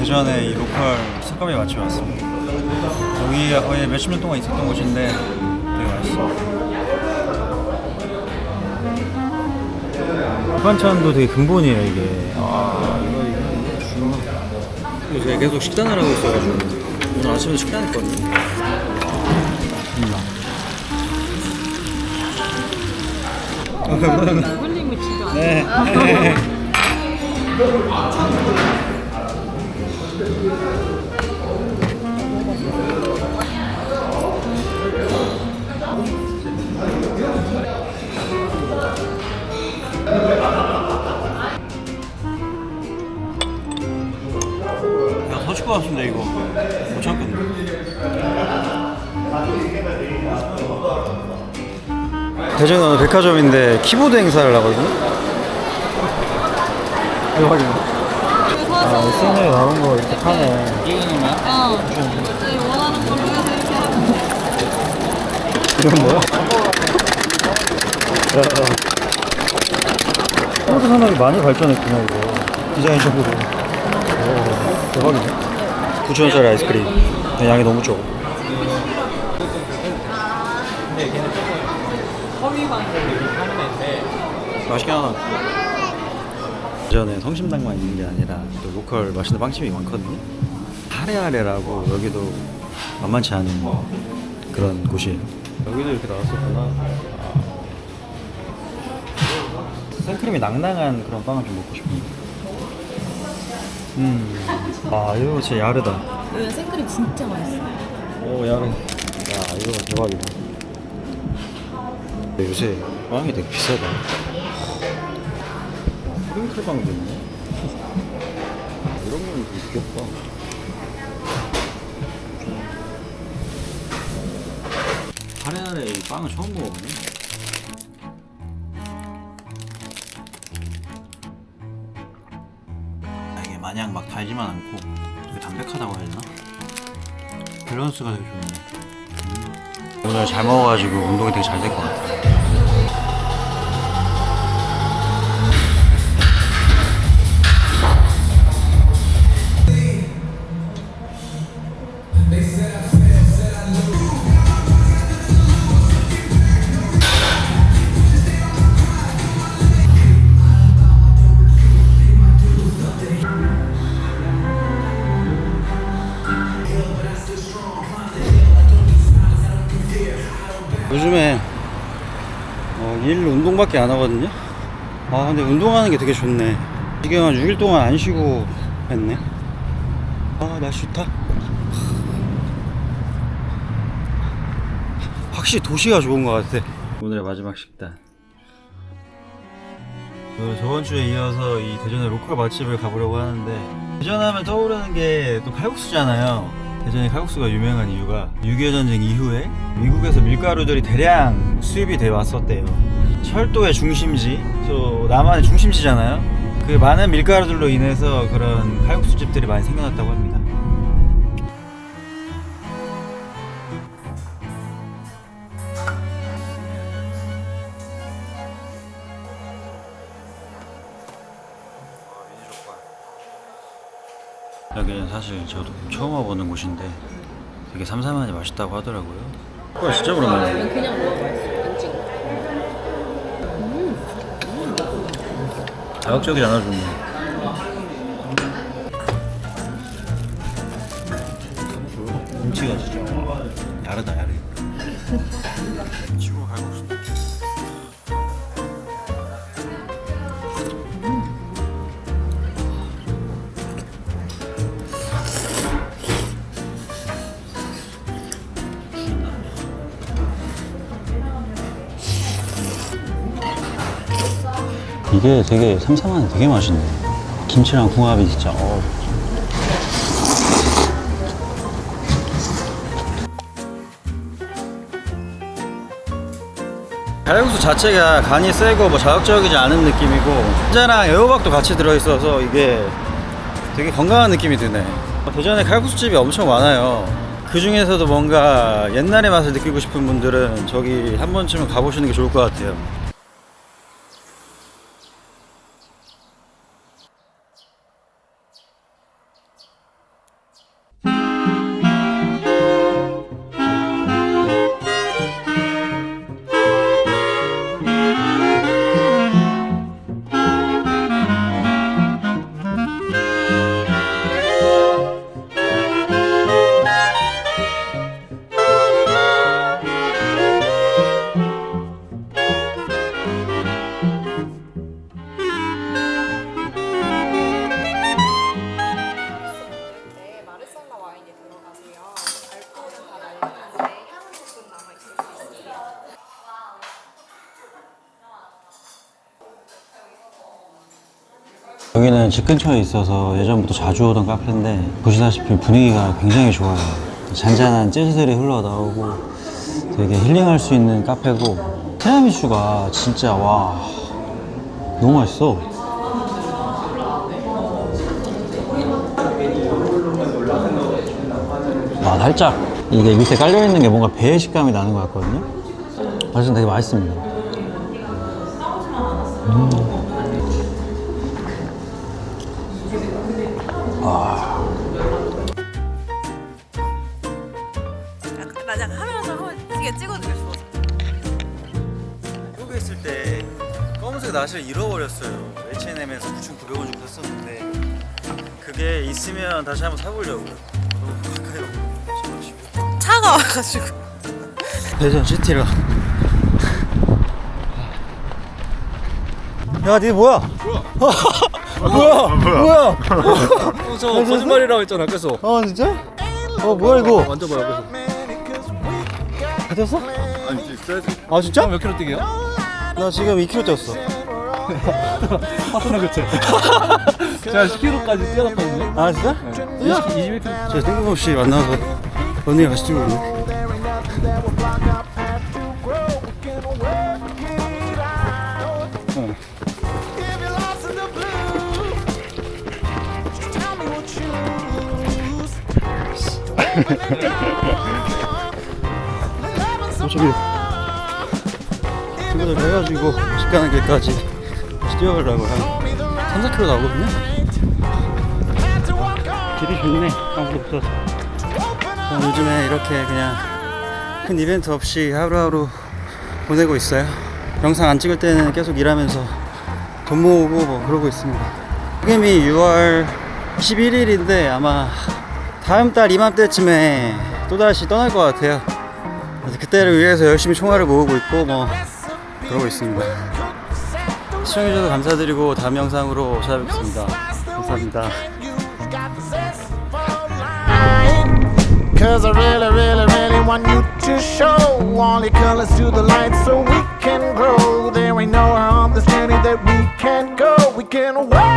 대전에 이 로컬 스카베 맛집에 왔습니다. 여기가 거의 몇십 년 동안 있었던 곳인데 되게 맛있어. 반찬도 되게 근본이에요 이게. 이거 제가 계속 식단을 하고 있어가지고 오늘 아침에 식단했거든요. 흘리면 집에 안 네. 야, 터질 것 같은데 이거 못 참겠네. 대전에 오늘 백화점인데 키보드 행사를 하거든요. 대박이네. 아, SNS에 나온 거 이렇게 파네. 네, 원하는 걸로 해서 이렇게 하고. 이건 뭐야? 키보드 산업이 많이 발전했구나 이거. 디자인적으로. 오, 대박이네. 9,000원짜리 아이스크림. 양이 너무 적어. 맛있게 하나. 대전에 성심당만 있는 게 아니라 또 로컬 맛있는 빵집이 많거든요. 하레하레라고 여기도 만만치 않은 그런 곳이에요. 여기도 이렇게 나왔었구나. 생크림이 낭낭한 그런 빵을 좀 먹고 싶은데. 아 이거 진짜 야르다. 여기 생크림 진짜 맛있어. 오 야르. 야 이거 대박이다. 요새 빵이 되게 비싸다. 프링클빵도 있네. 이런 건 되게 귀엽다. 하레하레 이 빵을 처음 먹어보네. 이게 마냥 막 달지만 않고 되게 담백하다고 해야 되나? 밸런스가 되게 좋네. 오늘 잘 먹어가지고 운동이 되게 잘 될 것 같아. 요즘에 일 운동밖에 안 하거든요. 아 근데 운동하는 게 되게 좋네. 지금 한 6일 동안 안 쉬고 했네. 아 날씨 좋다. 확실히 도시가 좋은 것 같아. 오늘의 마지막 식단. 저번 주에 이어서 이 대전의 로컬 맛집을 가보려고 하는데, 대전하면 떠오르는 게 또 칼국수잖아요. 대전이 칼국수가 유명한 이유가 6.25 전쟁 이후에 미국에서 밀가루들이 대량 수입이 돼 왔었대요. 철도의 중심지, 또 남한의 중심지잖아요. 그 많은 밀가루들로 인해서 그런 칼국수 집들이 많이 생겨났다고 합니다. 여기는 사실 저도 처음 와보는 곳인데 되게 삼삼하니 맛있다고 하더라고요. 진짜 오랜만이네. 그냥 먹어도 맛있어. 안 찍어. 자극적이지 않아 좋네. 김치가 진짜 야르다 야르. 치고 갈국수. 이게 되게 삼삼하니 되게 맛있네. 김치랑 궁합이 진짜. 칼국수 자체가 간이 세고 뭐 자극적이지 않은 느낌이고, 한자랑 애호박도 같이 들어있어서 이게 되게 건강한 느낌이 드네. 대전에 칼국수집이 엄청 많아요. 그 중에서도 뭔가 옛날의 맛을 느끼고 싶은 분들은 저기 한 번쯤은 가보시는 게 좋을 것 같아요. 여기는 집 근처에 있어서 예전부터 자주 오던 카페인데 보시다시피 분위기가 굉장히 좋아요. 잔잔한 재즈들이 흘러나오고 되게 힐링할 수 있는 카페고 티라미슈가 진짜 와 너무 맛있어. 와 살짝 이게 밑에 깔려있는 게 뭔가 배의 식감이 나는 것 같거든요. 그래서 되게 맛있습니다. 나 약간 카메라상 되게 찍어주고 싶어서. 한국에 있을 때 검은색 낫을 잃어버렸어요. H&M에서 9,900원 주고 샀었는데 그게 있으면 다시 한번 사보려고요. 너무 가까이 오고 차가 와가지고. 대전 시티라. 야, 니 뭐야? 뭐야? 저 거짓말이라고 했잖아. 계속. 진짜? 뭐야 이거? 만져봐요. 가졌어? 아니 진짜? 아 진짜? 몇 킬로 뛰게요? 나 지금 2kg 쪘어. 파트너 교체. 제가 10kg까지 뛰어났거든요. 아 진짜? 21kg. 저 뜬금없이 만나서 언니가 같이 뛰고 있네. 어차피 친구들 해가지고 집 가는 길까지 같이 뛰어가려고 한 3-4km 나오거든요. 길이 좋네. 아무도 없어서. 저는 요즘에 이렇게 그냥 큰 이벤트 없이 하루하루 보내고 있어요. 영상 안 찍을 때는 계속 일하면서 돈 모으고 뭐 그러고 있습니다. 지금이 6월 11일인데 아마 다음 달 이맘때쯤에 또다시 떠날 것 같아요. 그래서 그때를 위해서 열심히 총알을 모으고 있고 뭐 그러고 있습니다. 시청해주셔서 감사드리고 다음 영상으로 찾아뵙겠습니다. 감사합니다. Cause I really, really, really want you to show all the colors to the light so we can grow. There ain't no understanding that we can't go. We can work